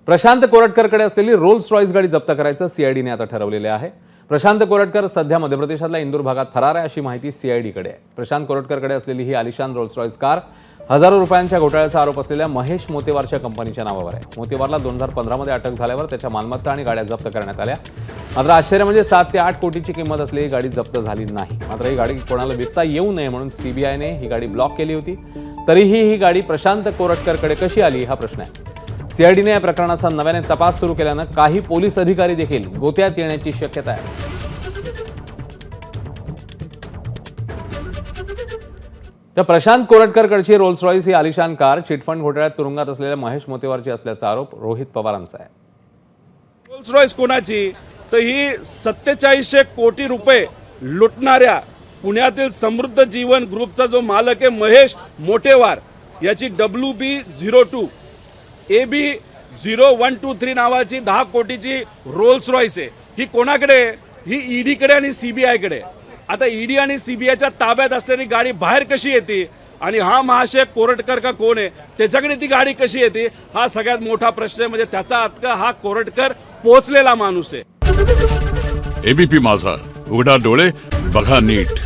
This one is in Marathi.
प्रशांत कोरटकरकडे असलेली रोल्स रॉयस गाडी जप्त करायचं सीआयडीने आता ठरवलेले आहे। प्रशांत कोरटकर सध्या मध्य प्रदेशातल्या इंदूर भागात फरार आहे अशी माहिती सीआयडीकडे आहे। प्रशांत कोरटकरकडे असलेली ही आलिशान रोल्स रॉयस कार हजारो रुपयांच्या घोटाळ्याचा आरोप असलेल्या महेश मोतेवारच्या कंपनीच्या नावावर आहे। मोतेवारला 2015 मध्ये अटक झाल्यावर त्याच्या मालमत्ता आणि गाड्या जप्त करण्यात आल्या। मात्र आश्चर्य म्हणजे 7 ते 8 कोटीची किंमत असलेली गाडी जप्त झाली नाही। मात्र ही गाडी कोणाला विकता येऊ नये म्हणून सीबीआयने ही गाडी ब्लॉक केली होती। तरीही ही गाडी प्रशांत कोरटकरकडे कशी आली हा प्रश्न आहे। सीआयडीने या प्रकरणाचा नव्याने तपास सुरू केल्यानं काही पोलीस अधिकारी देखील गोत्यात येण्याची शक्यता आहे। तर प्रशांत कोरटकरकडची रोल्स रॉयस ही आलिशान कार चिटफंड घोटाळ्यात तुरुंगात असलेल्या महेश मोतेवारची असल्याचा आरोप रोहित पवारांचा आहे। रोल्स रॉयस कोणाची तर ही 4700 कोटी रुपये लुटणाऱ्या पुण्यातील समृद्ध जीवन ग्रुपचा जो मालक आहे महेश मोतेवार याची WB02 AB0123 नावाची 10 कोटीची रोल्स रॉयस आहे। ही कोणाकडे? ही ईडीकडे आणि सीबीआयकडे। आता ईडी आणि सीबीआयच्या ताब्यात असलेली गाडी बाहेर कशी येते आणि हा महाशय कोरटकर का कोण आहे त्याच्याकडे ती गाडी कशी येते हा सगळ्यात मोठा प्रश्न आहे। म्हणजे त्याचा अर्थ हा कोरटकर पोहोचलेला माणूस आहे। एबीपी माझा, उघडा डोळे बघा नीट।